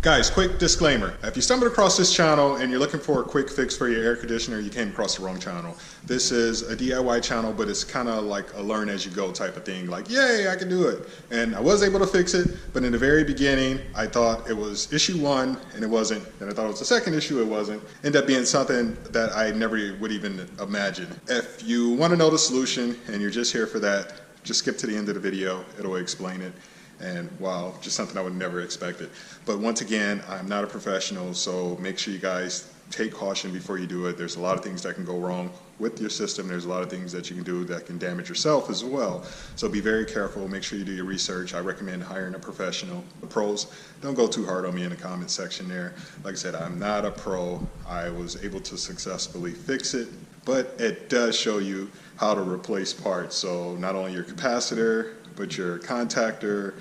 Guys, quick disclaimer. If you stumbled across this channel and you're looking for a quick fix for your air conditioner, you came across the wrong channel. This is a DIY channel, but it's kind of like a learn as you go type of thing. Like, yay, I can do it. And I was able to fix it, but in the very beginning, I thought it was issue 1 and it wasn't. And I thought it was the second issue, it wasn't. Ended up being something that I never would even imagine. If you want to know the solution and you're just here for that, just skip to the end of the video. It'll explain it. And wow, just something I would never expect it. But once again, I'm not a professional, so make sure you guys take caution before you do it. There's a lot of things that can go wrong with your system. There's a lot of things that you can do that can damage yourself as well. So be very careful. Make sure you do your research. I recommend hiring a professional. The pros, don't go too hard on me in the comment section there. Like I said, I'm not a pro. I was able to successfully fix it, but it does show you how to replace parts. So not only your capacitor, but your contactor,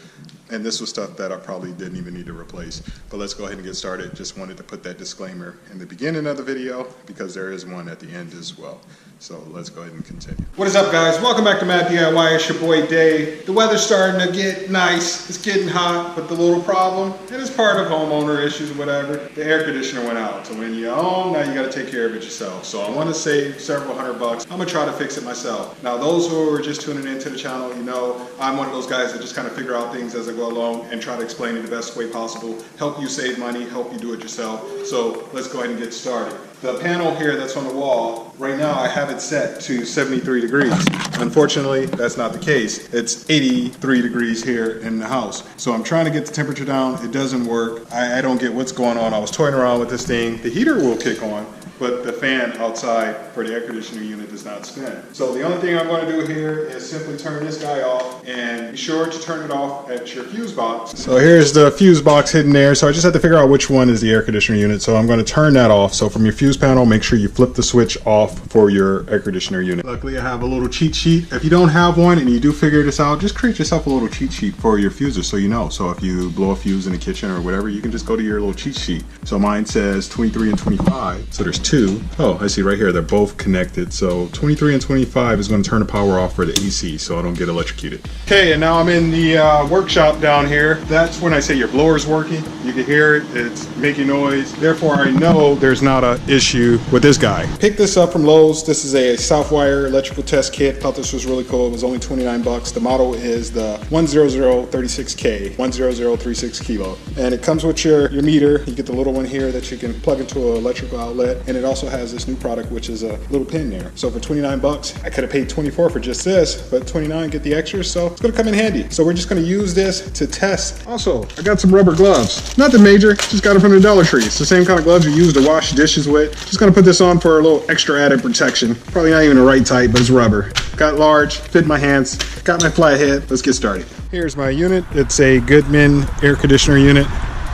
and this was stuff that I probably didn't even need to replace. But let's go ahead and get started. Just wanted to put that disclaimer in the beginning of the video because there is one at the end as well. So let's go ahead and continue. What is up, guys? Welcome back to Mad DIY. It's your boy Dave. The weather's starting to get nice. It's getting hot, but the little problem, and it's part of homeowner issues or whatever, the air conditioner went out. So when you're home, now you got to take care of it yourself. So I want to save several $100. I'm gonna try to fix it myself. Now, those who are just tuning into the channel, you know, I'm one of those guys that just kind of figure out things as I go along and try to explain it the best way possible, help you save money, help you do it yourself. So let's go ahead and get started. The panel here that's on the wall, right now I have it set to 73 degrees. Unfortunately, that's not the case. It's 83 degrees here in the house. So I'm trying to get the temperature down. It doesn't work. I don't get what's going on. I was toying around with this thing. The heater will kick on, but the fan outside for the air conditioning unit does not spin. So the only thing I'm going to do here is simply turn this guy off, and be sure to turn it off at your fuse box. So here's the fuse box hidden there. So I just have to figure out which one is the air conditioner unit. So I'm going to turn that off. So from your fuse panel, make sure you flip the switch off for your air conditioner unit. Luckily, I have a little cheat sheet. If you don't have one and you do figure this out, just create yourself a little cheat sheet for your fuses so you know. So if you blow a fuse in the kitchen or whatever, you can just go to your little cheat sheet. So mine says 23 and 25. So there's two. Oh, I see right here, they're both connected. So 23 and 25 is going to turn the power off for the AC so I don't get electrocuted. Okay, and now I'm in the workshop down here. That's when I say your blower's working. You can hear it, it's making noise. Therefore, I know there's not an issue with this guy. Picked this up from Lowe's. This is a Southwire electrical test kit. Thought this was really cool. It was only 29 bucks. The model is the 10036K, 10036 kilo. And it comes with your meter. You get the little one here that you can plug into an electrical outlet. And it also has this new product, which is a little pin there. So for 29 bucks, I could have paid 24 for just this, but 29 get the extras, so it's gonna come in handy. So we're just gonna use this to test. Also, I got some rubber gloves. Nothing major, just got them from the Dollar Tree. It's the same kind of gloves you use to wash dishes with. Just gonna put this on for a little extra added protection. Probably not even the right type, but it's rubber. Got large, fit my hands, got my flathead. Let's get started. Here's my unit. It's a Goodman air conditioner unit.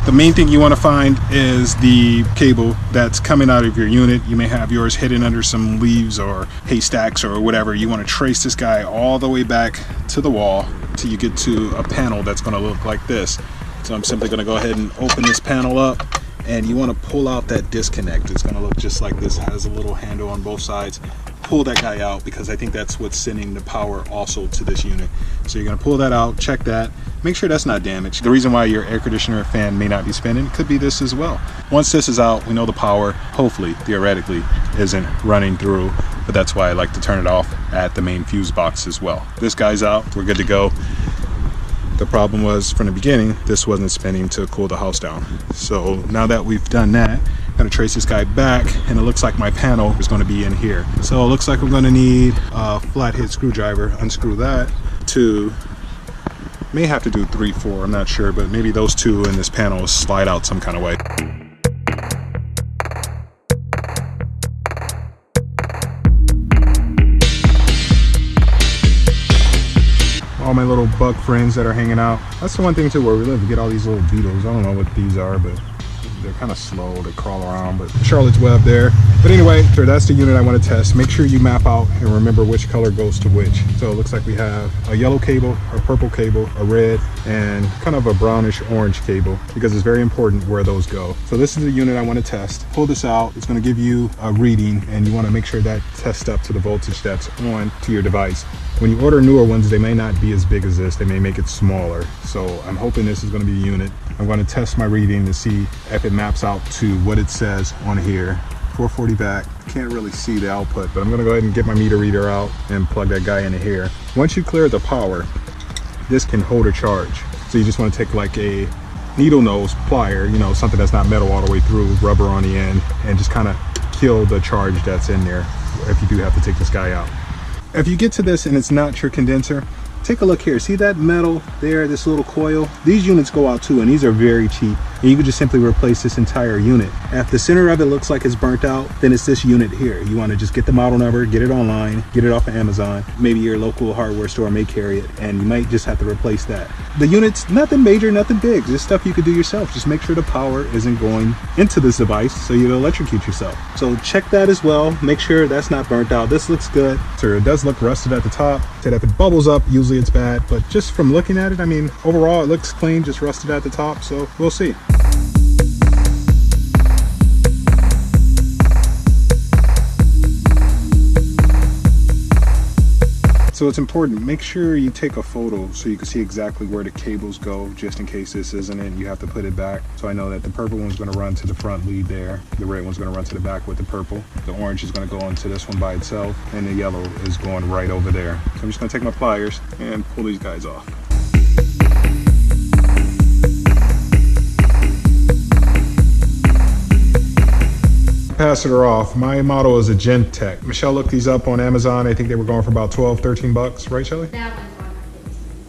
The main thing you want to find is the cable that's coming out of your unit. You may have yours hidden under some leaves or haystacks or whatever. You want to trace this guy all the way back to the wall till you get to a panel that's going to look like this. So I'm simply going to go ahead and open this panel up, and you want to pull out that disconnect. It's going to look just like this. It has a little handle on both sides. Pull that guy out because I think that's what's sending the power also to this unit. So you're going to pull that out, check that, make sure that's not damaged. The reason why your air conditioner fan may not be spinning could be this as well. Once this is out, we know the power, hopefully, theoretically, isn't running through, but that's why I like to turn it off at the main fuse box as well. This guy's out, we're good to go. The problem was from the beginning, this wasn't spinning to cool the house down. So now that we've done that, I'm gonna trace this guy back, and it looks like my panel is gonna be in here. So it looks like I'm gonna need a flathead screwdriver, unscrew that, may have to do 3, 4, I'm not sure, but maybe those two in this panel slide out some kind of way. All my little bug friends that are hanging out. That's the one thing too, where we live, we get all these little beetles. I don't know what these are, but they're kind of slow, they crawl around, but Charlotte's Web there. But anyway, so that's the unit I want to test. Make sure you map out and remember which color goes to which. So it looks like we have a yellow cable, a purple cable, a red, and kind of a brownish orange cable, because it's very important where those go. So this is the unit I want to test. Pull this out, it's going to give you a reading, and you want to make sure that tests up to the voltage that's on to your device. When you order newer ones, they may not be as big as this. They may make it smaller. So I'm hoping this is going to be the unit. I'm going to test my reading to see if it maps out to what it says on here. 440 back. Can't really see the output, but I'm going to go ahead and get my meter reader out and plug that guy into here. Once you clear the power, this can hold a charge. So you just want to take like a needle nose plier, you know, something that's not metal all the way through, rubber on the end, and just kind of kill the charge that's in there if you do have to take this guy out. If you get to this and it's not your condenser, take a look here. See that metal there, this little coil? These units go out too, and these are very cheap. And you can just simply replace this entire unit. If the center of it looks like it's burnt out, then it's this unit here. You want to just get the model number, get it online, get it off of Amazon. Maybe your local hardware store may carry it, and you might just have to replace that. The unit's nothing major, nothing big. Just stuff you could do yourself. Just make sure the power isn't going into this device so you don't electrocute yourself. So check that as well. Make sure that's not burnt out. This looks good. So it does look rusted at the top. So if it bubbles up, usually it's bad. But just from looking at it, I mean, overall it looks clean, just rusted at the top. So we'll see. So it's important, make sure you take a photo so you can see exactly where the cables go, just in case this isn't it, you have to put it back. So I know that the purple one's gonna run to the front lead there, the red one's gonna run to the back with the purple, the orange is gonna go into this one by itself, and the yellow is going right over there. So I'm just gonna take my pliers and pull these guys off. Capacitor off. My model is a Gentech. Michelle looked these up on Amazon. I think they were going for about 12, 13 bucks, right, Shelly? That one's going for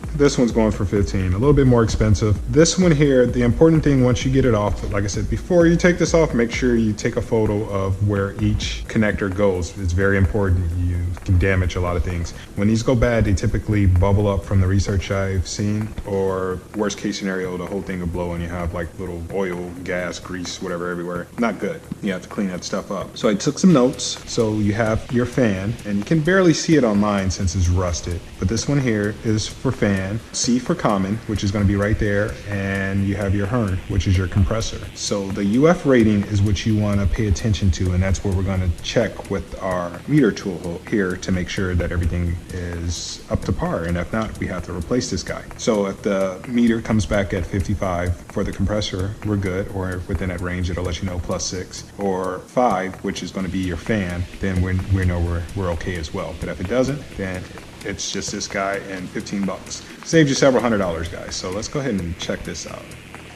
15. This one's going for 15, a little bit more expensive. This one here, the important thing once you get it off, like I said, before you take this off, make sure you take a photo of where each connector goes. It's very important. You can damage a lot of things. When these go bad, they typically bubble up from the research I've seen, or worst case scenario, the whole thing will blow and you have like little oil, gas, grease, whatever everywhere. Not good. You have to clean that stuff up. So I took some notes. So you have your fan, and you can barely see it on mine since it's rusted. But this one here is for fan, C for common, which is going to be right there, and you have your Hern, which is your compressor. So the UF rating is what you want to pay attention to, and that's what we're going to check with our meter tool here to make sure that everything is up to par, and if not, we have to replace this guy. So if the meter comes back at 55 for the compressor, we're good, or within that range, it'll let you know +6, or 5, which is going to be your fan, then we know we're okay as well. But if it doesn't, then it's just this guy and 15 bucks. Saves you several $100s, guys. So let's go ahead and check this out.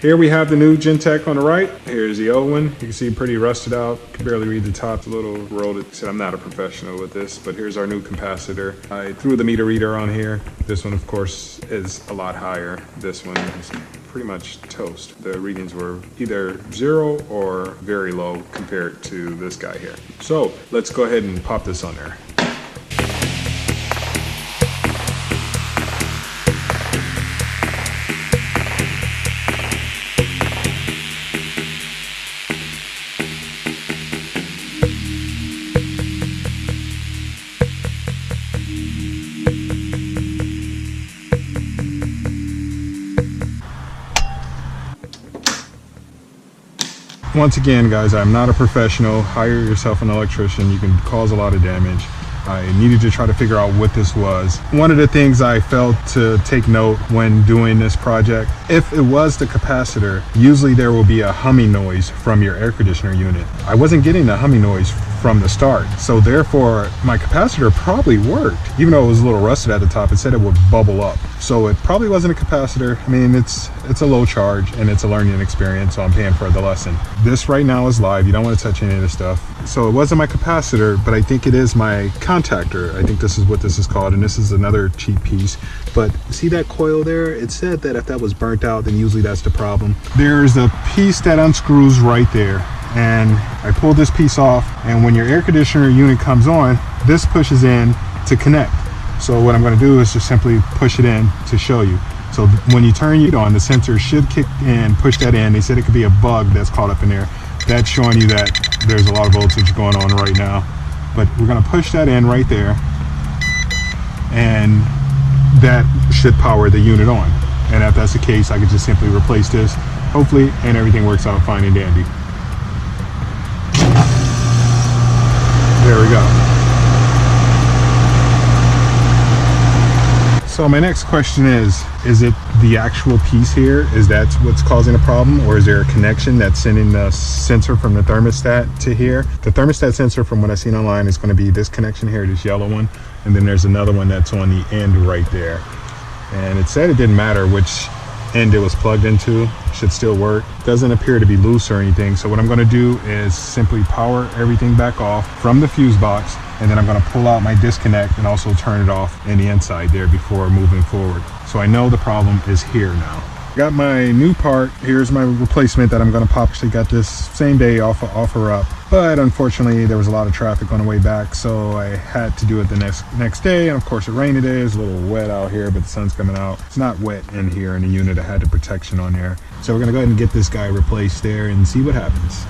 Here we have the new Gentech on the right. Here's the old one. You can see pretty rusted out. Can barely read the top. It's a little rolled. I'm not a professional with this, but here's our new capacitor. I threw the meter reader on here. This one, of course, is a lot higher. This one is pretty much toast. The readings were either 0 or very low compared to this guy here. So let's go ahead and pop this on there. Once again, guys, I'm not a professional. Hire yourself an electrician. You can cause a lot of damage. I needed to try to figure out what this was. One of the things I failed to take note when doing this project, if it was the capacitor, usually there will be a humming noise from your air conditioner unit. I wasn't getting a humming noise from the start, so therefore my capacitor probably worked. Even though it was a little rusted at the top, it said it would bubble up. So it probably wasn't a capacitor. I mean, it's a low charge and it's a learning experience, so I'm paying for the lesson. This right now is live. You don't want to touch any of this stuff. So it wasn't my capacitor, but I think it is my contactor. I think this is what this is called, and this is another cheap piece. But see that coil there? It said that if that was burnt out, then usually that's the problem. There's a piece that unscrews right there, and I pulled this piece off, and when your air conditioner unit comes on, this pushes in to connect. So what I'm going to do is just simply push it in to show you. So when you turn it on, the sensor should kick in, push that in. They said it could be a bug that's caught up in there. That's showing you that there's a lot of voltage going on right now. But we're going to push that in right there, and that should power the unit on. And if that's the case, I could just simply replace this, hopefully, and everything works out fine and dandy. There we go. So my next question is it the actual piece here? Is that what's causing a problem, or is there a connection that's sending the sensor from the thermostat to here? The thermostat sensor, from what I've seen online, is going to be this connection here, this yellow one, and then there's another one that's on the end right there. And it said it didn't matter which end it was plugged into, should still work. Doesn't appear to be loose or anything. So what I'm going to do is simply power everything back off from the fuse box, and then I'm going to pull out my disconnect and also turn it off in the inside there before moving forward. So I know the problem is here now. Got my new part. Here's my replacement that I'm going to pop. Actually got this same day offer up, but unfortunately there was a lot of traffic on the way back, so I had to do it the next day. And of course it rained today. It's a little wet out here, but the sun's coming out. It's not wet in here in the unit. I had the protection on there, so we're going to go ahead and get this guy replaced there and see what happens.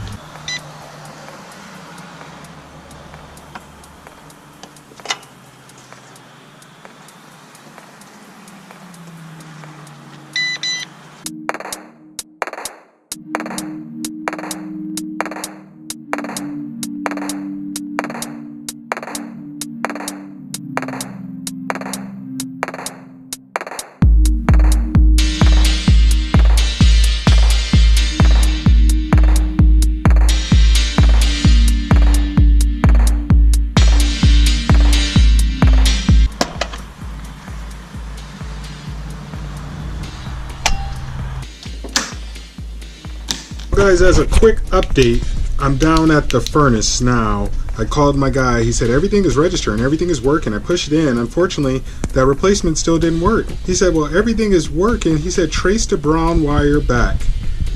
Guys, as a quick update, I'm down at the furnace now. I called my guy. He said everything is registering, everything is working. I pushed it in. Unfortunately, that replacement still didn't work. He said, well, everything is working. He said, trace the brown wire back.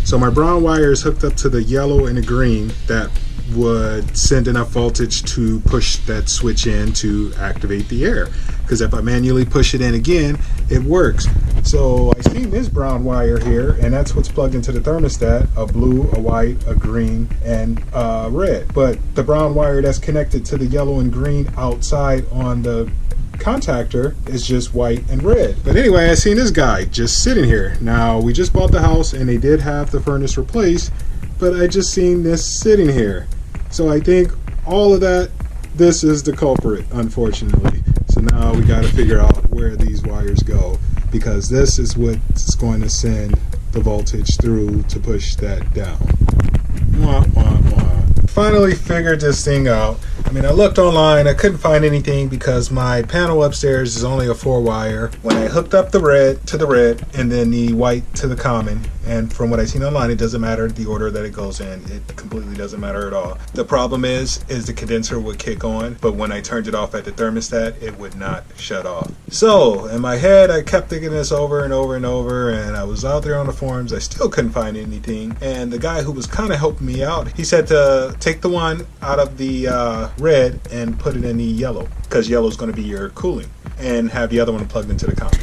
So my brown wire is hooked up to the yellow and the green that would send enough voltage to push that switch in to activate the air. Because if I manually push it in again, it works. So I see this brown wire here, and that's what's plugged into the thermostat: a blue, a white, a green, and a red. But the brown wire that's connected to the yellow and green outside on the contactor is just white and red. But anyway, I seen this guy just sitting here. Now, we just bought the house and they did have the furnace replaced, but I just seen this sitting here. So I think all of that, this is the culprit, unfortunately. So now we got to figure out where these wires go, because this is what's going to send the voltage through to push that down. Wah, wah, wah. Finally figured this thing out. I mean, I looked online, I couldn't find anything because my panel upstairs is only a 4-wire. When I hooked up the red to the red and then the white to the common, and from what I've seen online, it doesn't matter the order that it goes in. It completely doesn't matter at all. The problem is the condenser would kick on, but when I turned it off at the thermostat, it would not shut off. So in my head, I kept thinking this over and over and over, and I was out there on the forums. I still couldn't find anything. And the guy who was kind of helping me out, he said to take the one out of the red and put it in the yellow, because yellow is going to be your cooling, and have the other one plugged into the common.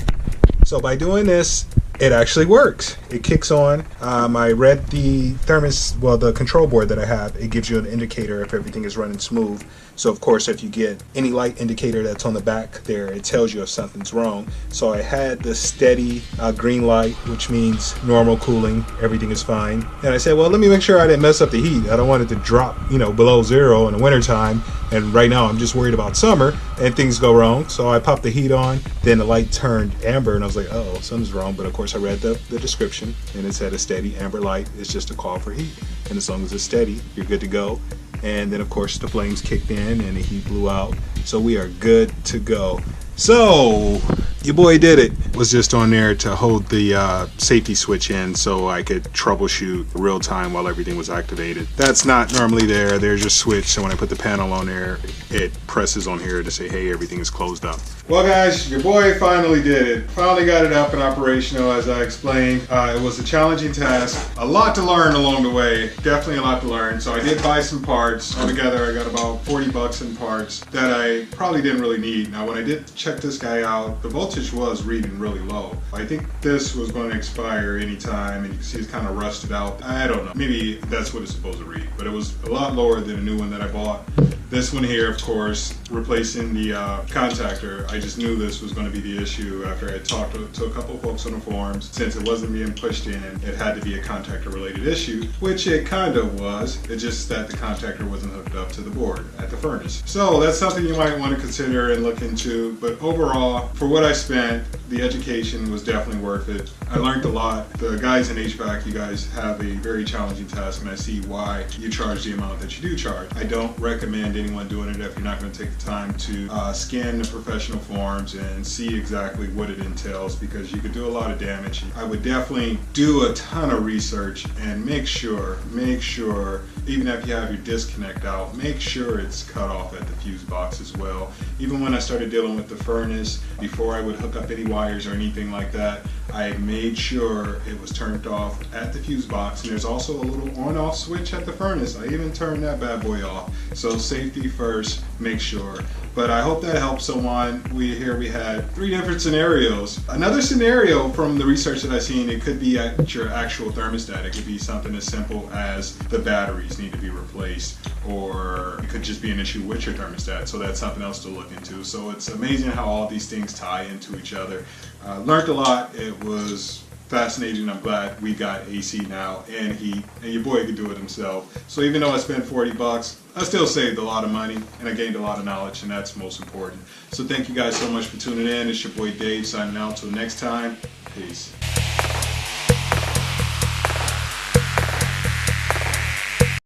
So by doing this, it actually works. It kicks on. I read the the control board that I have. It gives you an indicator if everything is running smooth. So of course, if you get any light indicator that's on the back there, it tells you if something's wrong. So I had the steady green light, which means normal cooling, everything is fine. And I said, well, let me make sure I didn't mess up the heat. I don't want it to drop, below zero in the wintertime. And right now I'm just worried about summer and things go wrong. So I popped the heat on, then the light turned amber and I was like, oh, something's wrong. But of course I read the description and it said a steady amber light is just a call for heat. And as long as it's steady, you're good to go. And then of course the flames kicked in and the heat blew out. So we are good to go. So your boy did it. Was just on there to hold the safety switch in so I could troubleshoot real time while everything was activated. That's not normally there. There's your switch. So when I put the panel on there, it presses on here to say, hey, everything is closed up. Well guys, your boy finally did it. Finally got it up and operational, as I explained. It was a challenging task. A lot to learn along the way. Definitely a lot to learn. So I did buy some parts. Altogether, I got about 40 bucks in parts that I probably didn't really need. Now when I did check this guy out, the voltage was reading really low. I think this was going to expire anytime, and you can see it's kind of rusted out. I don't know. Maybe that's what it's supposed to read, but it was a lot lower than a new one that I bought. This one here, of course, replacing the contactor. I just knew this was going to be the issue after I talked to a couple folks on the forums. Since it wasn't being pushed in, it had to be a contactor related issue, which it kind of was. It's just that the contactor wasn't hooked up to the board at the furnace. So that's something you might want to consider and look into. But overall, for what I spent, the education was definitely worth it. I learned a lot. The guys in HVAC, you guys have a very challenging task, and I see why you charge the amount that you do charge. I don't recommend anyone doing it if you're not going to take the time to scan the professional forms and see exactly what it entails, because you could do a lot of damage. I would definitely do a ton of research and make sure, even if you have your disconnect out, make sure it's cut off at the fuse box as well. Even when I started dealing with the furnace, before I would hook up any wires or anything like that, I made sure it was turned off at the fuse box. And there's also a little on-off switch at the furnace. I even turned that bad boy off. So safety first, make sure. But I hope that helps someone. We had 3 different scenarios. Another scenario from the research that I've seen, it could be at your actual thermostat. It could be something as simple as the batteries need to be replaced, or it could just be an issue with your thermostat. So that's something else to look into. So it's amazing how all these things tie into each other. Learned a lot. It was fascinating. I'm glad we got AC now and heat, and your boy could do it himself. So even though I spent $40, I still saved a lot of money and I gained a lot of knowledge, and that's most important. So thank you guys so much for tuning in. It's your boy Dave signing out. Till next time, peace.